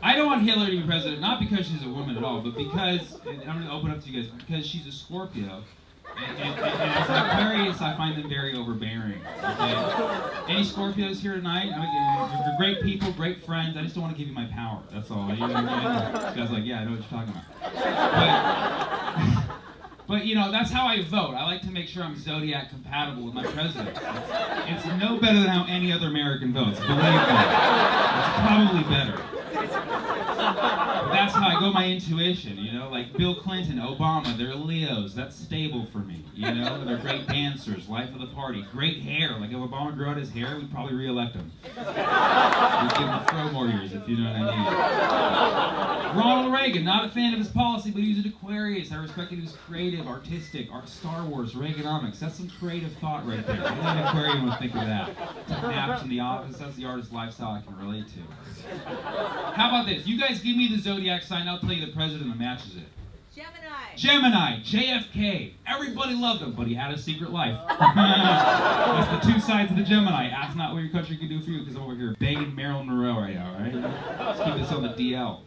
I don't want Hillary to be president, not because she's a woman at all, but because, and I'm going to open up to you guys, because she's a Scorpio. And as an Aquarius, I find them very overbearing. Okay? Any Scorpios here tonight? You're great people, great friends. I just don't want to give you my power. That's all. You know what I mean? This guy's like, yeah, I know what you're talking about. But you know, that's how I vote. I like to make sure I'm zodiac compatible with my president. It's no better than how any other American votes. Believe me, it's probably better. But that's how I go my intuition, you know, like Bill Clinton, Obama, they're Leos, that's stable for me, you know, they're great dancers, life of the party, great hair, like if Obama grew out his hair, we'd probably re-elect him. We'd give him a throw more years, if you know what I mean. Ronald Reagan, not a fan of his policy, but he was an Aquarius. I respected he was creative, artistic, Star Wars, Reaganomics, that's some creative thought right there. Only an Aquarian would think of that. Naps in the office, that's the artist lifestyle I can relate to. How about this? You guys give me the zodiac sign, I'll tell you the president that matches it. Gemini, JFK. Everybody loved him, but he had a secret life. That's the two sides of the Gemini. Ask not what your country can do for you, because I'm over here begging Marilyn Monroe right now, right? Let's keep this on the DL.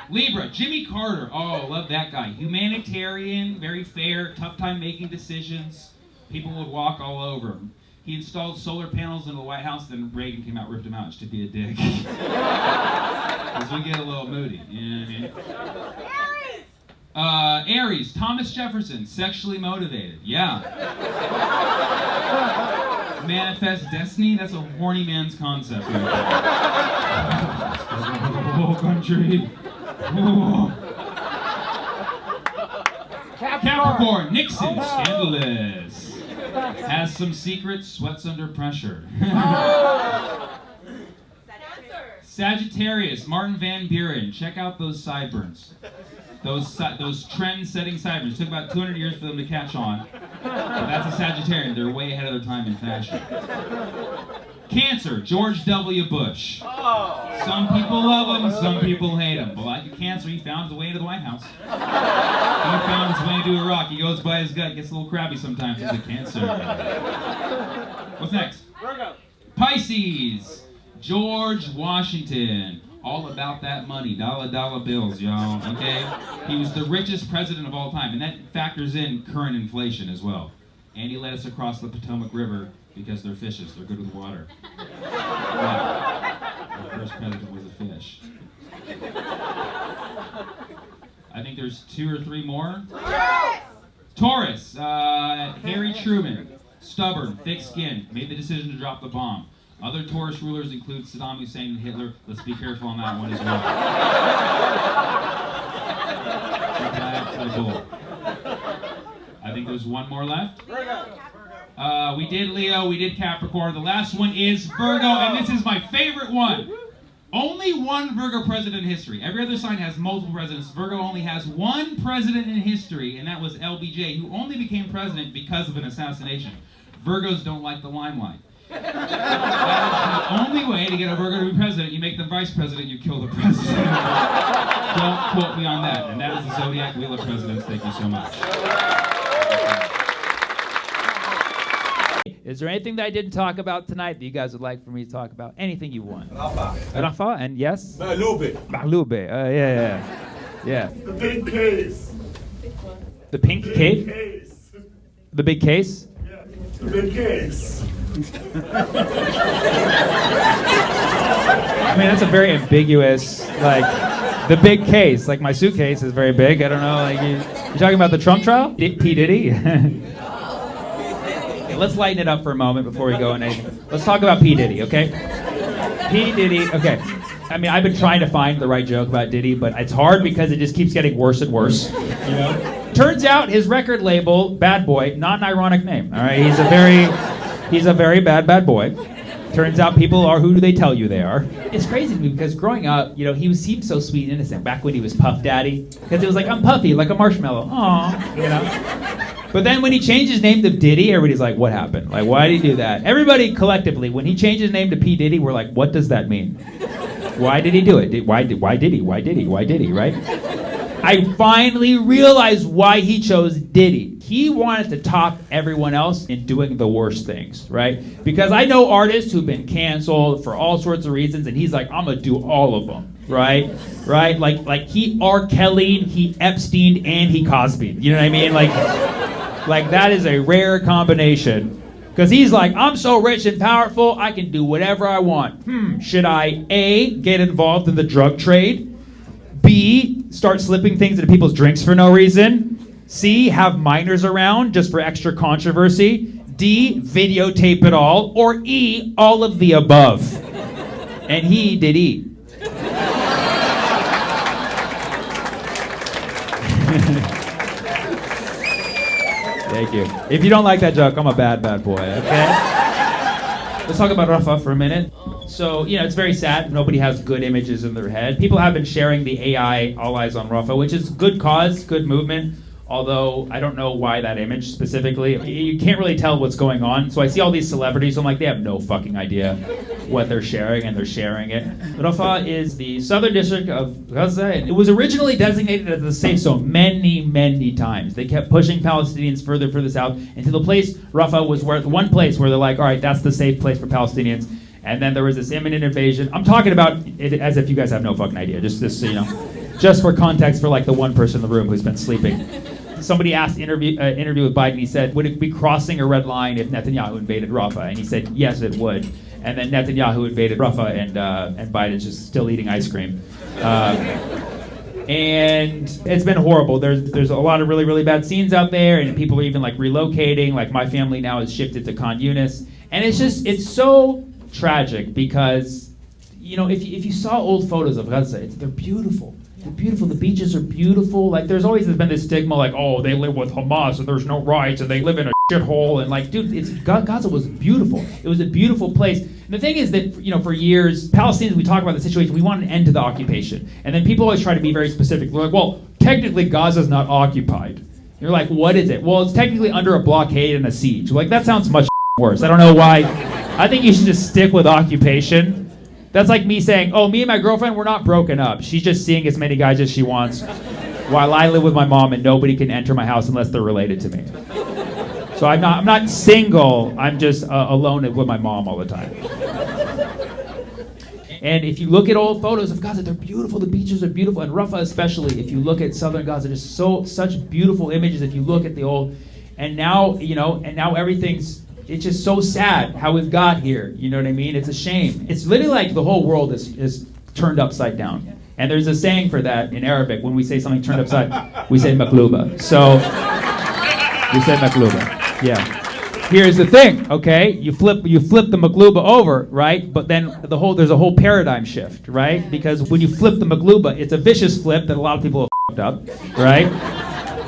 Libra, Jimmy Carter. Oh, love that guy. Humanitarian, very fair, tough time making decisions. People would walk all over him. He installed solar panels in the White House, then Reagan came out, ripped him out just to be a dick. Because we get a little moody, you know what I mean? Aries, Thomas Jefferson, sexually motivated. Yeah. Manifest destiny, that's a horny man's concept. Right there. The whole country. Ooh. Capricorn, Nixon, scandalous. Has some secrets, sweats under pressure. Sagittarius, Martin Van Buren. Check out those sideburns. Those trend-setting sideburns. It took about 200 years for them to catch on. But that's a Sagittarian. They're way ahead of their time in fashion. Cancer, George W. Bush. Some people love him, some people hate him. But like a Cancer, he found his way to the White House. He found his way to Iraq. He goes by his gut, gets a little crabby sometimes. He's a Cancer. What's next? Virgo. Pisces, George Washington. All about that money, dollar bills, y'all, okay? He was the richest president of all time, and that factors in current inflation as well. And he led us across the Potomac River because they're fishes, they're good with water. Our first president was a fish. I think there's 2 or 3 more. Taurus, Harry Truman, stubborn, thick-skinned, made the decision to drop the bomb. Other Taurus rulers include Saddam Hussein and Hitler. Let's be careful on that one as well. I think there's one more left. We did Leo, we did Capricorn. The last one is Virgo, and this is my favorite one. Only one Virgo president in history. Every other sign has multiple presidents. Virgo only has one president in history, and that was LBJ, who only became president because of an assassination. Virgos don't like the limelight. That is the only way to get a Virgo to be president. You make them vice president, you kill the president. Don't quote me on that. And that is the Zodiac Wheel of Presidents. Thank you so much. Is there anything that I didn't talk about tonight that you guys would like for me to talk about? Anything you want? Rafa, and yes? Malube. Malube. Yeah. The big case. The pink cake? Case. The big case? Yeah. The big case. I mean, that's a very ambiguous, like, the big case. Like, my suitcase is very big. I don't know, like, you're talking about the Trump trial? P. Diddy? Okay, let's lighten it up for a moment before we go in anything. Let's talk about P. Diddy, okay? P. Diddy, okay. I mean, I've been trying to find the right joke about Diddy, but it's hard because it just keeps getting worse and worse, you know? Turns out his record label, Bad Boy, not an ironic name, all right? He's a very bad boy. Turns out people are who they tell you they are. It's crazy to me because growing up, you know, he seemed so sweet and innocent back when he was Puff Daddy. Because it was like, I'm puffy, like a marshmallow. Aww, you know? But then when he changed his name to Diddy, everybody's like, what happened? Like, why did he do that? Everybody collectively, when he changed his name to P. Diddy, we're like, what does that mean? Why did he do it? Why did he, right? I finally realized why he chose Diddy. he wanted to top everyone else in doing the worst things, right? Because I know artists who've been canceled for all sorts of reasons, and he's like, I'm gonna do all of them, right? Right? Like he R. Kelly'd, he Epstein'd, and he Cosby'd. You know what I mean? Like that is a rare combination. Because he's like, I'm so rich and powerful, I can do whatever I want. Should I A, get involved in the drug trade? B, start slipping things into people's drinks for no reason? C, have minors around just for extra controversy? D, videotape it all? Or E, all of the above? And he did E. Thank you. If you don't like that joke, I'm a bad boy, okay? Let's talk about Rafa for a minute. So, it's very sad. Nobody has good images in their head. People have been sharing the AI All Eyes on Rafa, which is good cause, good movement. Although, I don't know why that image specifically. You can't really tell what's going on. So I see all these celebrities, I'm like, they have no fucking idea what they're sharing, and they're sharing it. Rafah is the southern district of Gaza, and it was originally designated as a safe zone many times. They kept pushing Palestinians further south until the place, Rafah, was one place where they're like, all right, that's the safe place for Palestinians. And then there was this imminent invasion. I'm talking about it as if you guys have no fucking idea, just so you know. Just for context for like the one person in the room who's been sleeping. Somebody asked interview with Biden, he said, would it be crossing a red line if Netanyahu invaded Rafah? And he said, yes, it would. And then Netanyahu invaded Rafah, and Biden's just still eating ice cream. And it's been horrible. There's a lot of really bad scenes out there, and people are even like relocating. Like my family now has shifted to Khan Yunis. And it's so tragic because, if you saw old photos of Gaza, they're beautiful. They're beautiful. The beaches are beautiful. Like, there's always been this stigma, like, oh, they live with Hamas and there's no rights and they live in a shithole. And like, dude, Gaza was beautiful. It was a beautiful place. And the thing is that, for years, Palestinians, we talk about the situation, we want an end to the occupation. And then people always try to be very specific. They're like, well, technically Gaza's not occupied. You're like, what is it? Well, it's technically under a blockade and a siege. Like, that sounds much worse. I don't know why. I think you should just stick with occupation. That's like me saying, oh, me and my girlfriend, we're not broken up. She's just seeing as many guys as she wants while I live with my mom and nobody can enter my house unless they're related to me. So I'm not single. I'm just alone with my mom all the time. And if you look at old photos of Gaza, they're beautiful. The beaches are beautiful. And Rafah especially, if you look at southern Gaza, just such beautiful images if you look at the old. And now, now everything's, it's just so sad how we've got here. You know what I mean? It's a shame. It's literally like the whole world is turned upside down. And there's a saying for that in Arabic. When we say something turned upside, we say makluba. So, we say makluba. Yeah. Here's the thing, okay? You flip the makluba over, right? But then there's a whole paradigm shift, right? Because when you flip the makluba, it's a vicious flip that a lot of people have fucked up, right?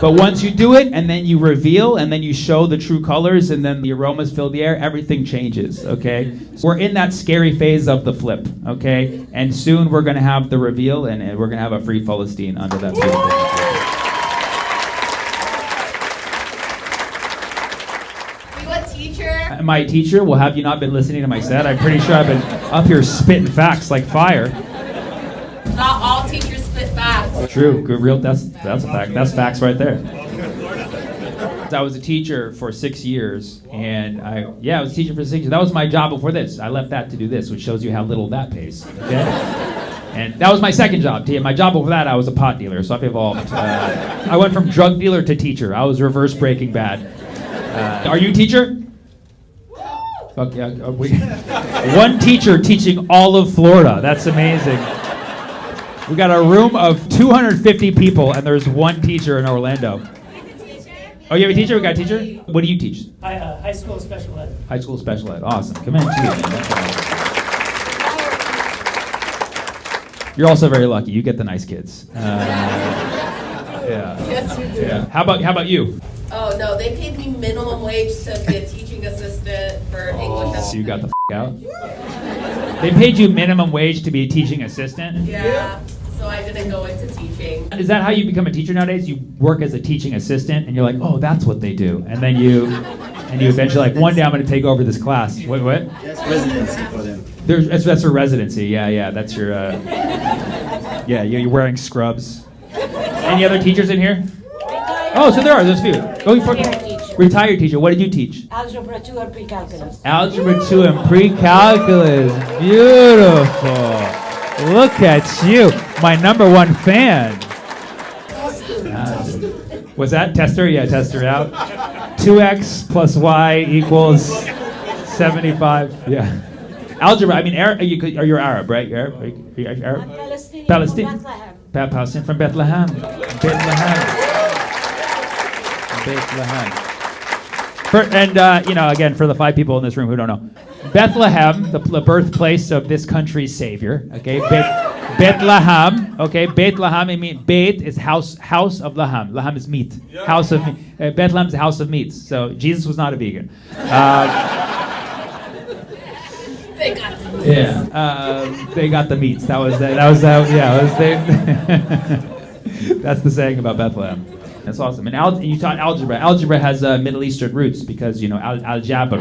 But once you do it, and then you reveal, and then you show the true colors, and then the aromas fill the air, everything changes, okay? So we're in that scary phase of the flip, okay? And soon we're going to have the reveal, and we're going to have a free Palestine under that beautiful. My teacher, well, have you not been listening to my set? I'm pretty sure I've been up here spitting facts like fire. Not all teachers spit facts. True, good, real. That's a fact. That's facts right there. I was a teacher for 6 years, and I was a teacher for 6 years. That was my job before this. I left that to do this, which shows you how little that pays. Okay, and that was my second job. My job before that, I was a pot dealer, so I've evolved. I went from drug dealer to teacher. I was reverse Breaking Bad. Are you a teacher? Fuck yeah. One teacher teaching all of Florida. That's amazing. We got a room of 250 people, and there's one teacher in Orlando. Oh, you have a teacher? We got a teacher? What do you teach? High school special ed. High school special ed. Awesome. Come in. You're also very lucky. You get the nice kids. Yeah. Yes, you do. Yeah. How about you? Oh, no, they paid me minimum wage to be a teaching assistant for English. So you got the out? They paid you minimum wage to be a teaching assistant? Yeah, so I didn't go into teaching. Is that how you become a teacher nowadays? You work as a teaching assistant, and you're like, oh, that's what they do. And then you eventually like, one day I'm going to take over this class. What? Yes, residency for them. That's for residency. Yeah. That's your. You're wearing scrubs. Any other teachers in here? Oh, so there's a few. Go for retired teacher. What did you teach? Algebra 2 and pre-calculus. Algebra 2 and pre-calculus. Beautiful. Look at you, my number one fan. Was that tester? Yeah, tester out. 2x plus y equals 75. Yeah. Algebra. I mean, you're Arab, right? You're Arab. Are you Arab? I'm Palestinian. Palestinian. From Bethlehem. Palestinian from Bethlehem. Bethlehem. And again, for the 5 people in this room who don't know, Bethlehem, the birthplace of this country's savior. Okay, Bethlehem. Okay, Bethlehem. I mean, Beit is house of Laham. Laham is meat. Yeah. House of meat. Bethlehem is a house of meats. So Jesus was not a vegan. They got the meats. Yeah, they got the meats. That was that's the saying about Bethlehem. That's awesome. And you taught algebra. Algebra has Middle Eastern roots because al-jabr.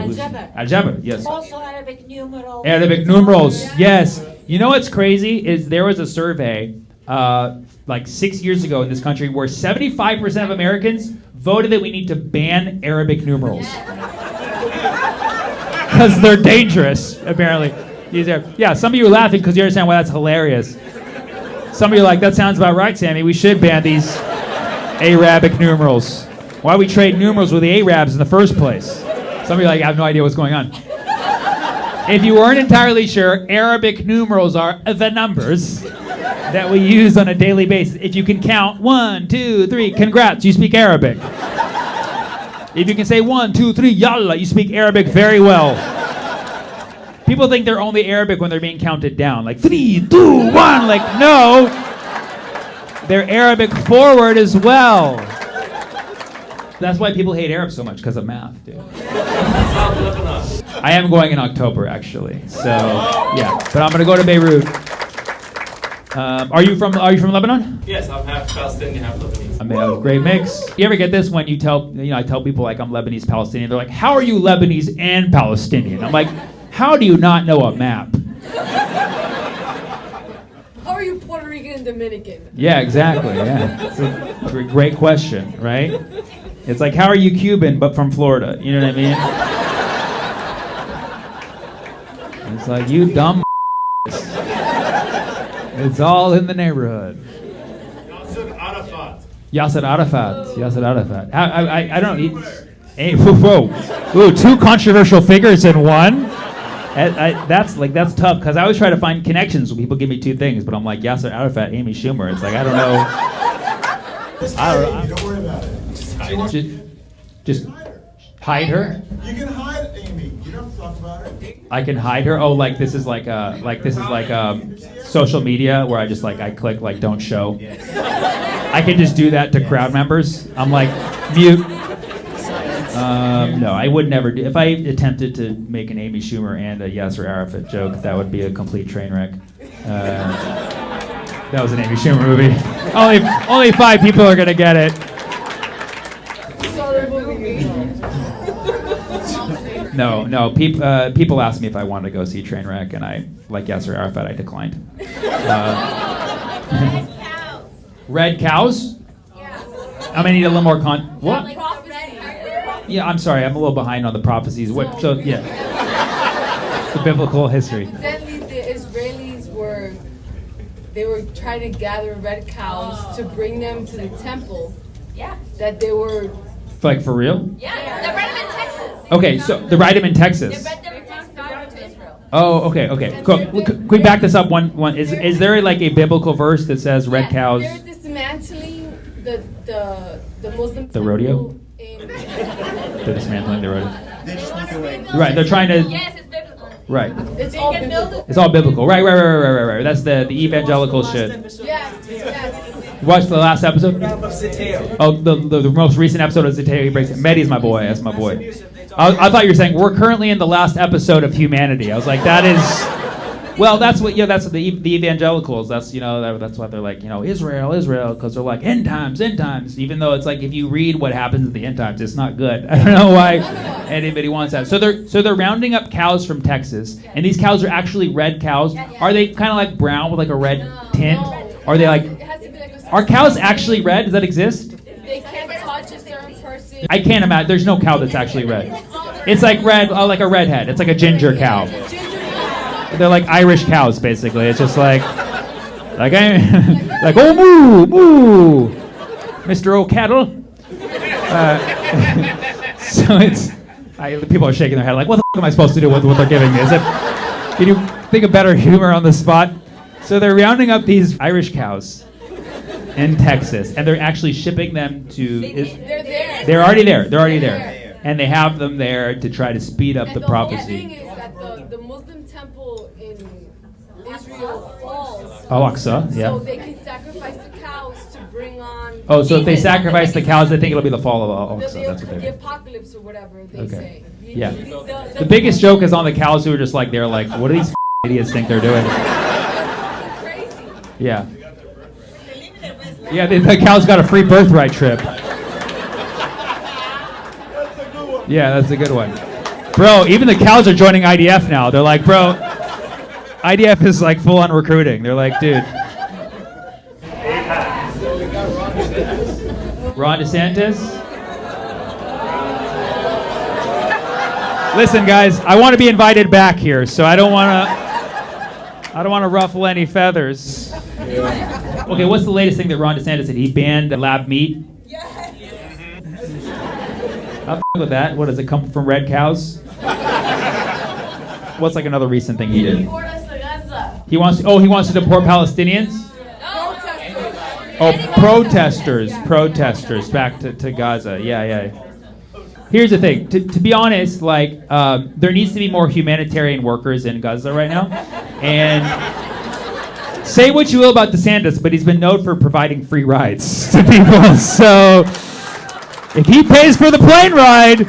Al-jabr, yes. Also Arabic numerals. Arabic numerals, yes. You know what's crazy is there was a survey like 6 years ago in this country where 75% of Americans voted that we need to ban Arabic numerals. Because they're dangerous, apparently. Yeah, some of you are laughing because you understand why that's hilarious. Some of you are like, that sounds about right, Sammy. We should ban these Arabic numerals. Why we trade numerals with the Arabs in the first place? Some of you are like, I have no idea what's going on. If you weren't entirely sure, Arabic numerals are the numbers that we use on a daily basis. If you can count 1, 2, 3, congrats, you speak Arabic. If you can say 1, 2, 3, yalla, you speak Arabic very well. People think they're only Arabic when they're being counted down. Like 3, 2, 1, like no. They're Arabic forward as well. That's why people hate Arabs so much, because of math, dude. I am going in October, actually. So, yeah. But I'm going to go to Beirut. Are you from Lebanon? Yes, I'm half Palestinian, half Lebanese. I mean, a great mix. You ever get this when I tell people like I'm Lebanese Palestinian, they're like, how are you Lebanese and Palestinian? I'm like, how do you not know a map? How are you Puerto Rican and Dominican? Yeah, exactly. Yeah, it's a great question, right? It's like, how are you Cuban but from Florida? You know what I mean? It's like, you dumb. It's all in the neighborhood. Yasser Arafat. I don't know. Whoa. Ooh, 2 controversial figures in one. That's tough because I always try to find connections when people give me 2 things, but I'm like Yasser Arafat, Amy Schumer. It's like I don't know. Don't worry about it. Just hide her. You can hide Amy. You don't talk about her. I can hide her. Oh, like this is like social media where I click like don't show. I can just do that to crowd members. I'm like mute. No, I would never do. If I attempted to make an Amy Schumer and a Yasser Arafat joke, that would be a complete train wreck. That was an Amy Schumer movie. Only 5 people are gonna get it. No. People asked me if I wanted to go see Trainwreck, and I, like Yasser Arafat, I declined. Red cows? Yeah. I'm gonna need a little more what? Yeah, I'm sorry, I'm a little behind on the prophecies. So yeah, the biblical history. Evidently, the Israelis were trying to gather red cows to bring them to the temple. Yeah. That they were. Like for real? Yeah. They bred them in Texas. Okay, so they bred them in Texas. They bred them in Texas. To Israel. Oh, okay. Cool. Can we back this up one? Is there like a biblical verse that says red cows? They're dismantling the Muslim. The rodeo? They're dismantling the rodeo. They just make away. Right, they're trying to. Yes, it's biblical. Right. It's all biblical. It's all biblical. Right. That's the evangelical shit. Yes. You watched the last episode? Oh, the most recent episode of Zeteo. He breaks it. Mehdi's my boy. That's my boy. I thought you were saying we're currently in the last episode of Humanity. I was like, that is. Well, that's what. Yeah, that's the evangelicals. That's that's why they're like Israel, because they're like end times. Even though it's like if you read what happens at the end times, it's not good. I don't know why anybody wants that. So they're rounding up cows from Texas, and these cows are actually red cows. Are they kind of like brown with like a red tint? Are they like? Are cows actually red? Does that exist? They can't touch I can't imagine. There's no cow that's actually red. It's like red, like a redhead. It's like a ginger cow. They're like Irish cows, basically. It's just like oh moo, moo, Mr. O'Cattle. So people are shaking their head like, what the f*** am I supposed to do with what they're giving me? Can you think of better humor on the spot? So they're rounding up these Irish cows in Texas, and they're actually shipping them to. They're there. They're already there. They're already there, and they have them there to try to speed up the The prophecy. thing is that the Muslim temple in Israel falls. Al-Aqsa, So yeah. they can sacrifice the cows to bring on. Oh, so if they demons. sacrifice the cows, they think it'll be the fall of Al-Aqsa. The, That's what the they. apocalypse or whatever they Okay. say. Yeah. The biggest joke is on the cows who are just like, they're like, what do these idiots think they're doing? Crazy. Yeah. Yeah, the cows got a free birthright trip. Yeah, that's a good one. Bro, even the cows are joining IDF now. They're like, bro, IDF is like full on recruiting. They're like, dude. Ron DeSantis? Listen, guys, I want to be invited back here, so I don't want to ruffle any feathers. Okay, what's the latest thing that Ron DeSantis did? He banned lab meat? I'll f*** with that. What, does it come from red cows? What's like another recent thing he did? He wants to deport Palestinians? Oh, protesters back to Gaza. Yeah. Here's the thing. To be honest, like there needs to be more humanitarian workers in Gaza right now. And say what you will about DeSantis, but he's been known for providing free rides to people. So if he pays for the plane ride,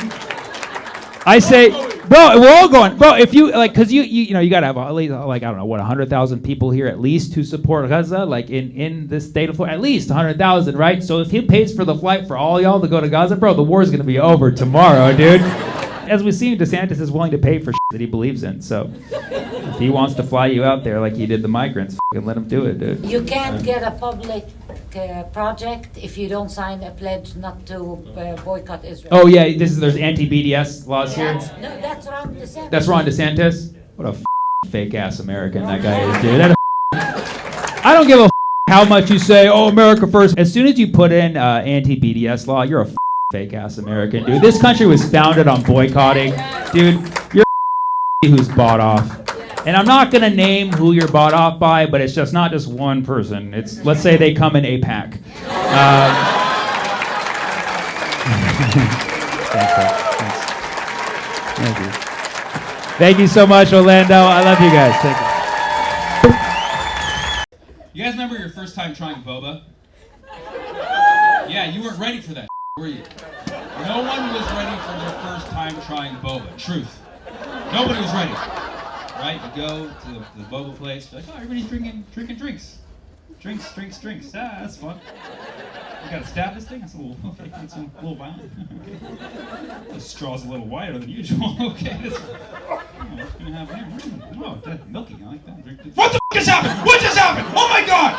I say, bro, we're all going, bro. If you like, cause you know you gotta have at least like I don't know what 100,000 people here at least who support Gaza, like in this state of Florida, at least 100,000, right? So if he pays for the flight for all y'all to go to Gaza, bro, the war is gonna be over tomorrow, dude. As we've seen, DeSantis is willing to pay for shit that he believes in. So if he wants to fly you out there like he did the migrants, fucking let him do it, dude. You can't get a public project if you don't sign a pledge not to boycott Israel. Oh yeah, there's anti-BDS laws here. That's Ron DeSantis. That's Ron DeSantis. What a fake ass American that guy is, dude. I don't give a how much you say, oh, America first. As soon as you put in anti-BDS law, you're a fake ass American, dude. This country was founded on boycotting, dude. You're who's bought off. And I'm not gonna name who you're bought off by, but it's not just one person. It's, let's say they come in a pack. Thank you. Thank you so much, Orlando. I love you guys. Thank you. You guys remember your first time trying boba? Yeah, you weren't ready for that, were you? No one was ready for their first time trying boba. Truth. Nobody was ready. Right? You go to the boba place, you're like, oh, everybody's drinking drinks. Drinks. Ah, that's fun. We gotta stab this thing? It's a little violent. Okay. The straw's a little wider than usual. Okay, what's gonna happen here? Oh, that's milky. I like that. What the f*** just happened? What just happened? Oh my god!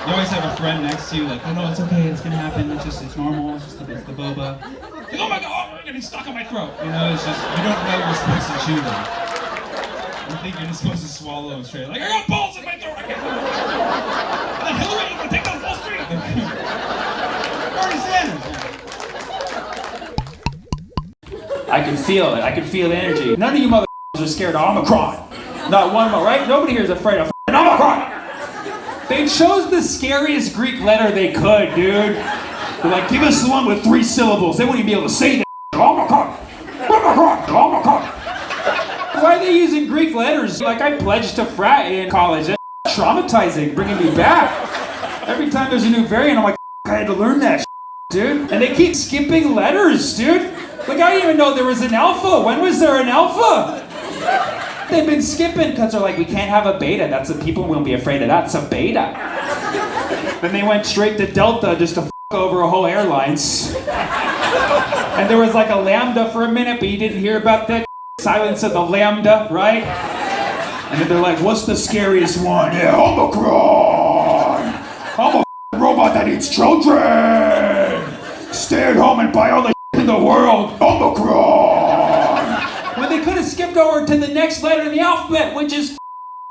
You always have a friend next to you, like, oh no, it's okay, it's gonna happen. It's normal. It's the boba. Like, oh my god, oh, I'm getting stuck on my throat. You know, it's just you don't know you're supposed to chew them. You think you're just supposed to swallow them straight. Like, I got balls in my throat. I can't do it. And then Hillary, you gonna take down Wall Street. Bernie Sanders. I can feel it. I can feel the energy. None of you motherfuckers are scared of Omicron. Not one more, right? Nobody here is afraid of Omicron. They chose the scariest Greek letter they could, dude. They're like, give us the one with 3 syllables. They wouldn't even be able to say that. Omicron. Why are they using Greek letters? Like, I pledged to frat in college. That's traumatizing, bringing me back. Every time there's a new variant, I'm like, I had to learn that dude. And they keep skipping letters, dude. Like, I didn't even know there was an alpha. When was there an alpha? They've been skipping because they're like, we can't have a beta. That's the people won't be afraid of that. It's a beta. Then they went straight to Delta just to over a whole airlines. And there was like a lambda for a minute, but you didn't hear about that. Silence of the lambda, right? And then they're like, what's the scariest one? Yeah, Omicron! I'm a robot that eats children! stay at home and buy all the in the world. Omicron. When they could have skipped over to the next letter in the alphabet, which is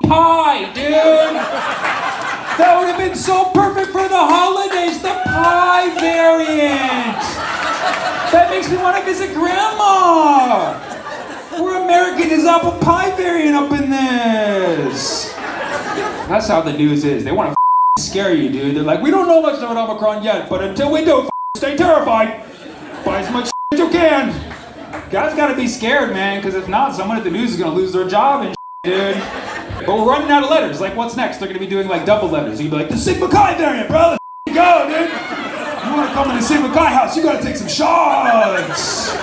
pi, dude. That would have been so perfect for the holidays. The pi variant. That makes me want to visit grandma. We're American is apple pie variant up in this. That's how the news is. They want to scare you, dude. They're like, we don't know much about Omicron yet, but until we do, stay terrified. Buy as much as you can. Guys gotta be scared, man, because if not, someone at the news is gonna lose their job and dude. But we're running out of letters. Like, what's next? They're gonna be doing like double letters. You'd be like, the Sigma Chi variant, bro. Let's go, dude. You wanna come in the Sigma Chi house, you gotta take some shots.